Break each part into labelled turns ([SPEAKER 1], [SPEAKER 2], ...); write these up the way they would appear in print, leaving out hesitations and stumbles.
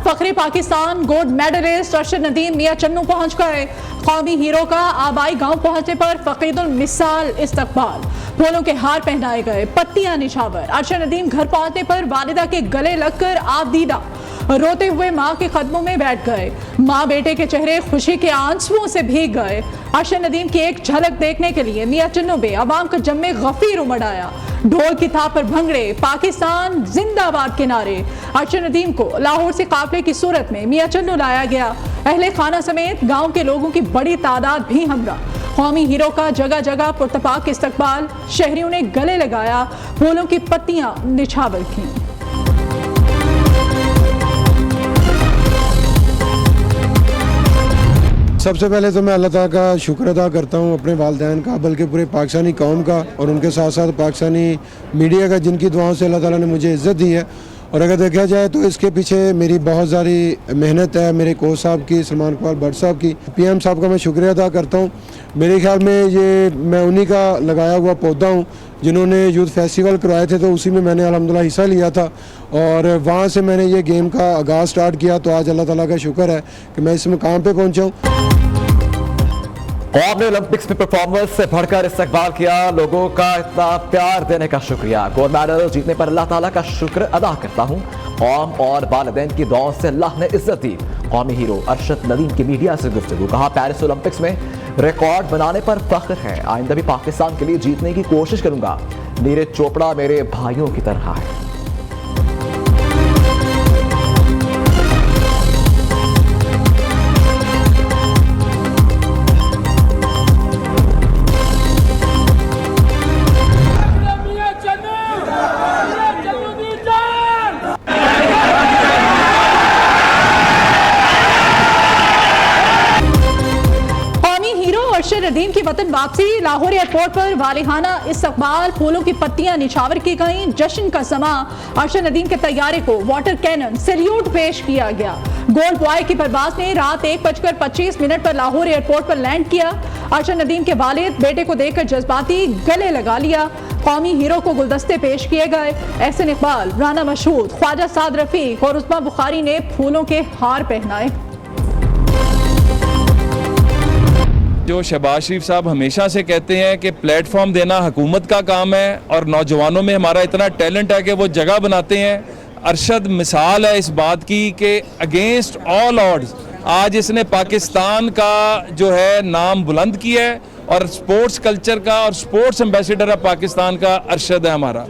[SPEAKER 1] Fakhre Pakistan gold medallist Arshad Nadeem मियां चन्नू पहुंच गए। कौमी हीरो का आबाई गांव पहुंचने पर फकीदुल मिसाल इस्तकबाल, फूलों के हार पहनाए गए, पत्तियां निछावर। अरशद नदीम घर पहुंचने पर वालिदा के गले लगकर आबदीदा रोते हुए मां के कदमों में बैठ गए। मां बेटे के चेहरे खुशी के आंसुओं से भीग गए। अरशद नदीम की एक झलक देखने के लिए मियां चन्नू में अवाम का जम्मे गफीर उमड़ आया। ढोल की थाप पर भंगड़े, पाकिस्तान जिंदाबाद के नारे। अरशद नदीम को लाहौर से काफले की सूरत में मियां चन्नू लाया गया। अहले खाना समेत गांव के लोगों की बड़ी तादाद भी हमरा। कौमी हीरो का जगह जगह पुरतपाक इस्तकबाल, शहरियों ने गले लगाया, फूलों की पत्तियां निछावर की।
[SPEAKER 2] सबसे पहले तो मैं अल्लाह ताला का शुक्र अदा करता हूँ, अपने वालिदैन का, बल्कि पूरे पाकिस्तानी कौम का, और उनके साथ साथ पाकिस्तानी मीडिया का, जिनकी दुआओं से अल्लाह ताला ने मुझे इज़्ज़त दी है। और अगर देखा जाए तो इसके पीछे मेरी बहुत सारी मेहनत है, मेरे कोच साहब की, सलमान इकबाल भट्ट साहब की, PM साहब का मैं शुक्रिया अदा करता हूँ। मेरे ख्याल में ये मैं उन्हीं का लगाया हुआ पौधा हूँ जिन्होंने यूथ फेस्टिवल करवाए थे, तो उसी में मैंने अल्हम्दुलिल्लाह हिस्सा लिया था और वहाँ से मैंने ये गेम का आगाज़ स्टार्ट किया। तो आज अल्लाह ताला का शुक्र है कि मैं इस मुकाम पर पहुँचा हूँ।
[SPEAKER 3] कौम ने ओलंपिक्स में परफॉर्मेंस से बढ़कर इस्तकबाल किया, लोगों का इतना प्यार देने का शुक्रिया। गोल्ड मेडल जीतने पर अल्लाह ताला का शुक्र अदा करता हूँ। कौम और वालिदैन की दुआओं से अल्लाह ने इज्जत दी। कौमी हीरो अरशद नदीम की मीडिया से गुफ्तगू, कहा पेरिस ओलंपिक्स में रिकॉर्ड बनाने पर फख्र है, आइंदा भी पाकिस्तान के लिए जीतने की कोशिश करूंगा। नीरज चोपड़ा मेरे भाइयों की तरह है।
[SPEAKER 1] अरशद नदीम की वतन वापसी, लाहौर एयरपोर्ट पर वालिहाना इस्तकबाल, फूलों की पत्तियां निछावर की गईं। जश्न का समा, अरशद नदीम के तैयारे को वाटर कैनन सैल्यूट पेश किया गया। गोल्ड बॉय की परवाज ने रात 1:25 पर लाहौर एयरपोर्ट पर लैंड किया। अरशद नदीम के वालिद बेटे को देखकर जज्बाती गले लगा लिया। कौमी हीरो को गुलदस्ते पेश किए गए। एहसन इकबाल, राना मशहूद, ख्वाजा साद रफीक और उस्मा बुखारी ने फूलों के हार पहनाए।
[SPEAKER 4] जो शहबाज शरीफ साहब हमेशा से कहते हैं कि प्लेटफॉर्म देना हुकूमत का काम है और नौजवानों में हमारा इतना टैलेंट है कि वो जगह बनाते हैं। अरशद मिसाल है इस बात की कि अगेंस्ट ऑल ऑड्स आज इसने पाकिस्तान का जो है नाम बुलंद किया है और स्पोर्ट्स कल्चर का और स्पोर्ट्स एम्बेसडर है पाकिस्तान का अरशद है हमारा।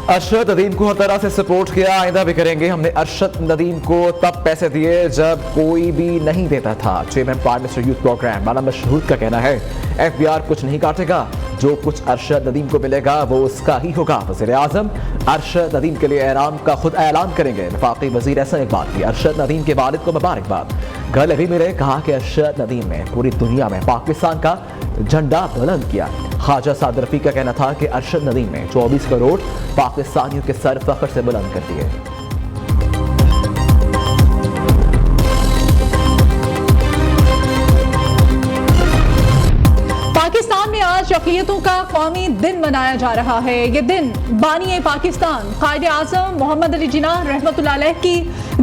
[SPEAKER 3] अरशद नदीम को हर तरह से सपोर्ट किया, आइंदा भी करेंगे। हमने अरशद नदीम को तब पैसे दिए जब कोई भी नहीं देता था। Chairman prime minister youth programme Rana Mashhood का कहना है FBR कुछ नहीं काटेगा, जो कुछ अरशद नदीम को मिलेगा वो उसका ही होगा। वज़ीर आज़म अरशद नदीम के लिए ऐलान का खुद ऐलान करेंगे। वफाकी वज़ीर एहसन इकबाल की अरशद नदीम के वालिद को मुबारकबाद। गले भी मिले, कहा कि अरशद नदीम ने पूरी दुनिया में पाकिस्तान का झंडा बुलंद किया। ख्वाजा साद रफीक का कहना था कि अरशद नदीम ने 24 करोड़ पाकिस्तानियों के सर फख्र से बुलंद कर दिए।
[SPEAKER 1] पाकिस्तान में आज अक़लियतों का कौमी दिन मनाया जा रहा है। ये दिन बानी पाकिस्तान कायदे आज़म मोहम्मद अली जिन्नाह रहमतुल्लाह अलैह की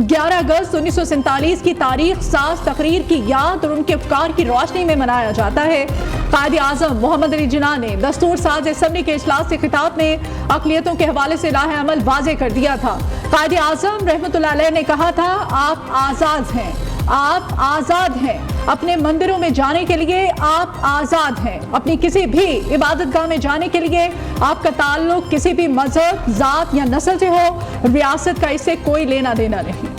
[SPEAKER 1] 11 अगस्त 1947 की तारीख साज तकरीर की याद और उनके अफकार की रोशनी में मनाया जाता है। कायदे आज़म मोहम्मद अली जिन्नाह ने दस्तूर साज असम्बली के इजलास से खिताब में अक़लियतों के हवाले से लाहे अमल वाज़े कर दिया था। कायदे आज़म रहमतुल्लाह अलैह ने कहा था, आप आज़ाद हैं, आप आज़ाद हैं। अपने मंदिरों में जाने के लिए आप आज़ाद हैं। अपनी किसी भी इबादतगाह में जाने के लिए आपका ताल्लुक किसी भी मजहब, जात या नस्ल से हो, रियासत का इससे कोई लेना देना नहीं।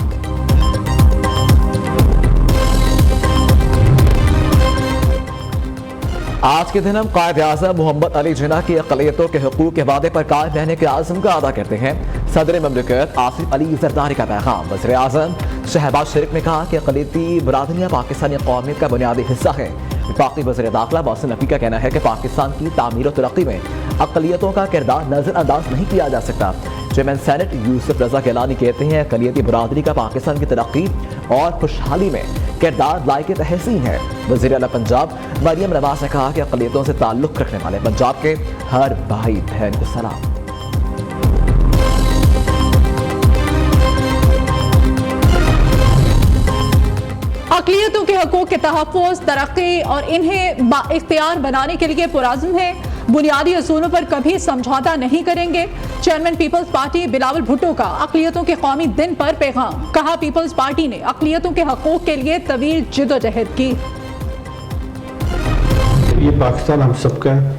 [SPEAKER 3] आज के दिन हम कायद आज़म मोहम्मद अली जिन्नाह की अक़लियतों के हुकूक के वादे पर कायम रहने के आज़म का अदा करते हैं। सदर ममलिकत आसिफ अली जरदारी का पैगाम। वज़ीर आज़म शहबाज शरीफ ने कहा कि अक़लियती बरादरियाँ पाकिस्तानी कौमियत का बुनियादी हिस्सा है। वफाकी वज़ीर दाखिला मोहसिन नकवी का कहना है कि पाकिस्तान की तामीर और तरक्की में अक़लियतों का किरदार नज़रअंदाज नहीं किया जा सकता। चेयरमैन सेनेट यूसुफ रजा गिलानी कहते हैं, अक़लियती बरादरी का पाकिस्तान की तरक्की और खुशहाली में किरदार लायक तहसीन है। वज़ीर आला पंजाब मरियम नवाज ने कहा कि अक़लियतों से ताल्लुक़ रखने वाले पंजाब के हर भाई बहन को सलाम।
[SPEAKER 1] अक़लियतों के हकूक़ के तहफ़्फ़ुज़, तरक्की और इन्हें बाइख्तियार बनाने के लिए पुरअज़्म है। बुनियादी असूलों पर कभी समझौता नहीं करेंगे। Chairman people's party Bilawal Bhutto का अक़लियतों के कौमी दिन पर पैगाम। कहा, पीपल्स पार्टी ने अक़लियतों के हकूक़ के लिए तवील जिद्दोजहद की।
[SPEAKER 5] ये पाकिस्तान हम सबका है।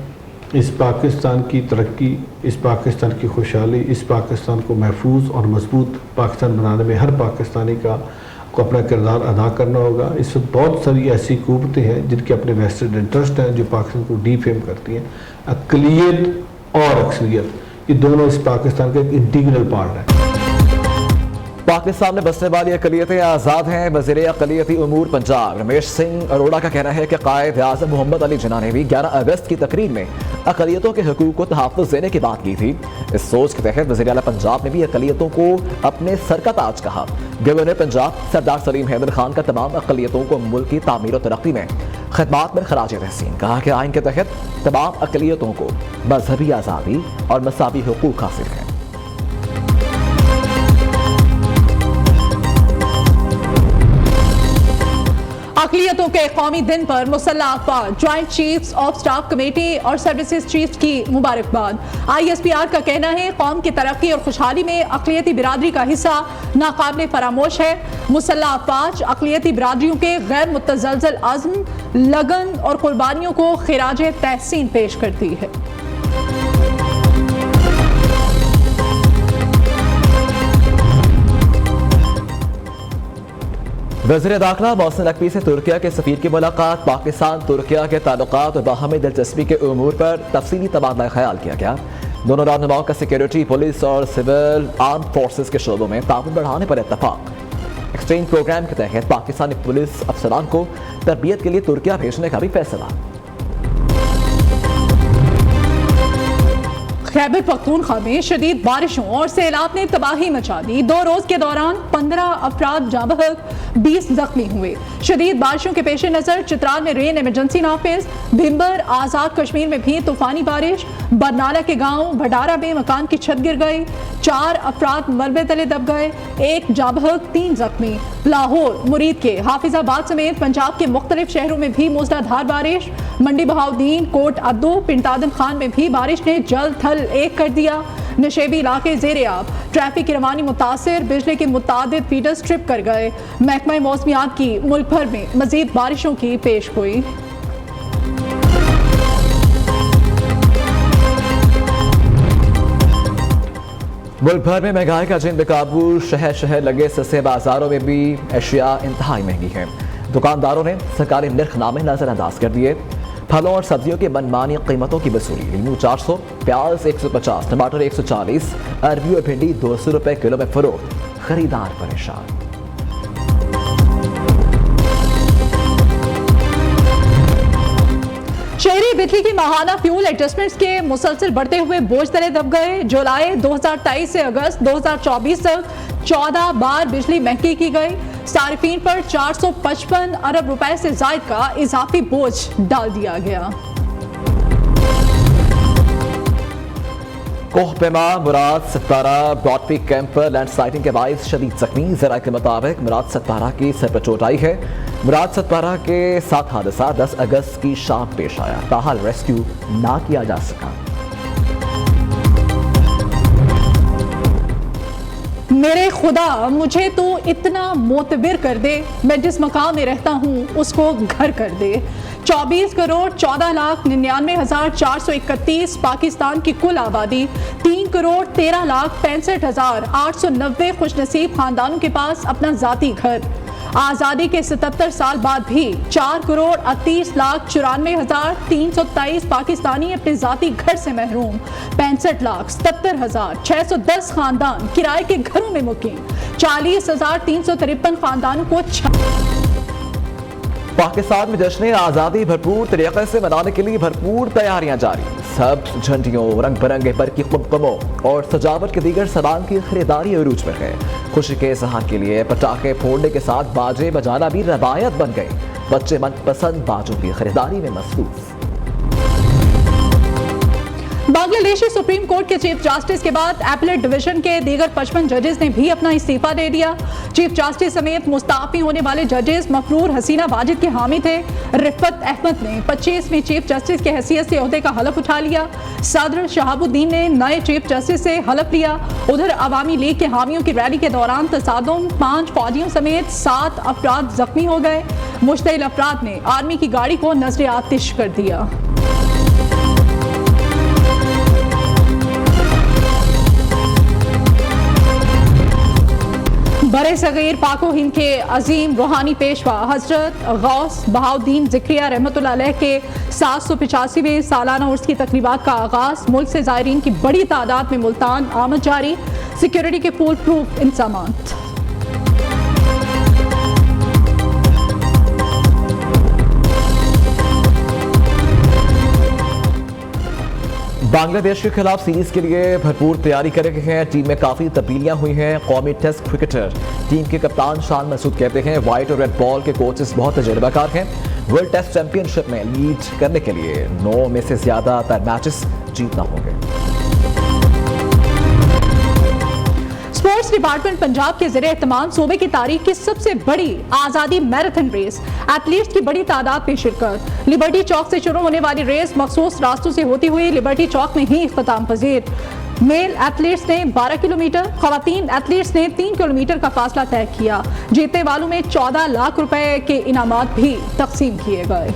[SPEAKER 5] इस पाकिस्तान की तरक्की, इस पाकिस्तान की खुशहाली, इस पाकिस्तान को महफूज और मजबूत पाकिस्तान बनाने में हर पाकिस्तानी को अपना किरदार अदा करना होगा। इस वक्त बहुत सारी ऐसी हुकूमतें हैं जिनके अपने वेस्टेड इंटरेस्ट हैं जो पाकिस्तान को डीफेम करती हैं। अक़लियत और अक्सरियत ये दोनों इस पाकिस्तान का एक इंटीग्रल पार्ट है।
[SPEAKER 3] पाकिस्तान में बसने वाली अक़लियतें आज़ाद हैं। वज़ीर अक़लियती उमूर पंजाब रमेश सिंह अरोड़ा का कहना है कि क़ायद आज़म मोहम्मद अली जिन्ना ने भी 11 अगस्त की तकरीर में अक़लियतों के हकूक़ को तहफ़्फ़ुज़ देने की बात की थी। इस सोच के तहत वज़ीर आला पंजाब ने भी अक़लियतों को अपने सर का ताज कहा। गवर्नर पंजाब सरदार सलीम हैदर खान का तमाम अक़लियतों को मुल्क की तामीर और तरक्की में खिदमात में खराज तहसीन। कहा कि आइन के तहत तमाम अक़लियतों को मजहबी आज़ादी और मसावी हुकूक़ हासिल हैं।
[SPEAKER 1] अक़लियतों के कौमी दिन पर मुसल्लह अफ़वाज, joint chiefs of staff committee और सर्विसेज चीफ्स की मुबारकबाद। ISPR का कहना है, कौम की तरक्की और खुशहाली में अक़लियती बिरादरी का हिस्सा नाकाबिल फरामोश है। मुसल्लह अफ़वाज अक़लियती बिरादरियों के गैर मुतज़लज़ल अज़्म, लगन और कुर्बानियों को खिराज तहसीन पेश करती है।
[SPEAKER 3] वज़ीर दाखिला मोहसिन नकवी से तुर्किया के सफ़ीर की मुलाकात। पाकिस्तान तुर्किया के ताल्लुकात और बाहमी दिलचस्पी के उमूर पर तफसीली तबादला ख्याल किया गया। दोनों रहनुमाओं का सिक्योरिटी, पुलिस और सिविल आर्म फोर्सेस के शोबों में ताउन बढ़ाने पर इत्तफाक। एक्सचेंज प्रोग्राम के तहत पाकिस्तानी पुलिस अफसरान को तरबियत के लिए तुर्किया भेजने का भी फैसला।
[SPEAKER 1] खैबर पख्तूनख्वा में शदीद बारिशों और सैलाब ने तबाही मचा दी। 2 रोज के दौरान 15 अफराद जाँ बहक, 20 जख्मी हुए। शदीद बारिशों के पेश नज़र चित्राल में रेन इमरजेंसी नाफिज। भिम्बर आज़ाद कश्मीर में भी तूफानी बारिश। बरनाला के गांव भडारा में मकान की छत गिर गई। 4 अफराद मलबे तले दब गए, 1 जाँ बहक, 3 जख्मी। लाहौर, मुरीद के हाफिजाबाद समेत पंजाब के मुख्तलिफ शहरों में भी मूसलाधार बारिश। मंडी बहाउद्दीन, कोट अद्दू, पिंटादन खान में भी बारिश ने जल थल एक कर दिया। नशेबी इलाके ज़ेर-ए-आब, ट्रैफिक की रवानी मुतासिर, बिजली के मुतादिद फीडर्स ट्रिप कर गए। महकमा मौसमियात की मुल्क भर में मजीद बारिशों की पेश गोई।
[SPEAKER 3] मुल्क भर में महंगाई का जिन बेकाबू, शहर शहर लगे सस्ते बाजारों में भी अशिया इंतहाई महंगी हैं। दुकानदारों ने सरकारी निर्खनामे नजरअंदाज कर दिए। फलों और सब्जियों की मनमानी कीमतों की वसूली। लीमू 400, प्याज 150, टमाटर 140, अरबी और भिंडी 200 रुपए किलो में फरोख्त। खरीदार परेशान।
[SPEAKER 1] शहरी बिजली की माहाना फ्यूल एडजस्टमेंट्स के मुसलसल बढ़ते हुए बोझ तले दब गए। जुलाई 2023 से अगस्त 2024 तक 14 बार बिजली महंगी की गई। सारिफीन पर 455 अरब रुपए से जायद का इजाफी बोझ डाल दिया गया।
[SPEAKER 3] कोहपेमा मुराद सत्तारा ब्रॉडपी कैंप पर लैंडस्लाइडिंग के बायस शदीद जख्मी। जरा के मुताबिक मुराद सत्तारा की सर पर चोट आई है। मुराद सत्तारा के साथ हादसा 10 अगस्त की शाम पेश आया। ताहाल रेस्क्यू ना किया जा सका।
[SPEAKER 1] मेरे खुदा, मुझे तो इतना मोतबिर कर दे, मैं जिस मकाम में रहता हूँ उसको घर कर दे। 24 करोड़ 14,99,431 पाकिस्तान की कुल आबादी, 3 करोड़ 13,65,890 खुशनसीब खानदानों के पास अपना जाती घर। आज़ादी के 77 साल बाद भी 4 करोड़ 38,94,323 पाकिस्तानी अपने जाती घर से महरूम। 65,77,610 खानदान किराए के घरों में मुकीम। 40,353 खानदानों को
[SPEAKER 3] पाकिस्तान में जश्न आज़ादी भरपूर तरीके से मनाने के लिए भरपूर तैयारियां जारी। सब झंडियों, रंग बिरंगे बरकी कुमकुमों और सजावट के दीगर सामान की खरीदारी अरूज पर है। खुशी के इजहार के लिए पटाखे फोड़ने के साथ बाजे बजाना भी रवायत बन गई। बच्चे मनपसंद बाजों की खरीदारी में मसरूफ।
[SPEAKER 1] बांग्लादेशी सुप्रीम कोर्ट के चीफ जस्टिस के बाद एपलेट डिवीजन के दीगर 55 जजेस ने भी अपना इस्तीफा दे दिया। चीफ जस्टिस समेत मुस्ताफी होने वाले जजेस मफरूर हसीना वाजिद के हामी थे। रिफत अहमद ने 25वें चीफ जस्टिस की हैसियत से ओहदे का हलफ उठा लिया। सदर शहाबुद्दीन ने नए चीफ जस्टिस से हलफ लिया। उधर अवामी लीग के हामियों की रैली के दौरान तसादुम 5 फौजियों समेत 7 अफराद जख्मी हो गए। मुश्तइल अफराद ने आर्मी की गाड़ी को नजर आतिश कर दिया। बरे सगीर पाको हिंद के अजीम रूहानी पेशवा हजरत गौस बहाउद्दीन ज़िक्रिया रहमतुल्लाह अलैह के 785वें सालाना उर्स की तकरीबात का आगाज। मुल्क से ज़ायरीन की बड़ी तादाद में मुल्तान आमद जारी। सिक्योरिटी के फुल प्रूफ इंतजामात।
[SPEAKER 3] बांग्लादेश के खिलाफ सीरीज के लिए भरपूर तैयारी कर रहे हैं। टीम में काफी तब्दीलियां हुई हैं। कौमी टेस्ट क्रिकेटर टीम के कप्तान शान मसूद कहते हैं व्हाइट और रेड बॉल के कोचेस बहुत तजुर्बाकार हैं। वर्ल्ड टेस्ट चैंपियनशिप में लीड करने के लिए 9 में से ज्यादातर मैचेस जीतना होंगे।
[SPEAKER 1] स्पोर्ट्स डिपार्टमेंट पंजाब के ज़रिए एहतमाम सूबे की तारीख की सबसे बड़ी आज़ादी मैराथन रेस। एथलीट्स की बड़ी तादाद में शिरकत। लिबर्टी चौक से शुरू होने वाली रेस मखसूस रास्तों से होती हुई लिबर्टी चौक में ही इख्तिताम पजीर। मेल एथलीट्स ने 12 किलोमीटर, खवातीन एथलीट्स ने 3 किलोमीटर का फासला तय किया। जीतने वालों में 14 लाख रुपए के इनामात भी तकसीम किए गए।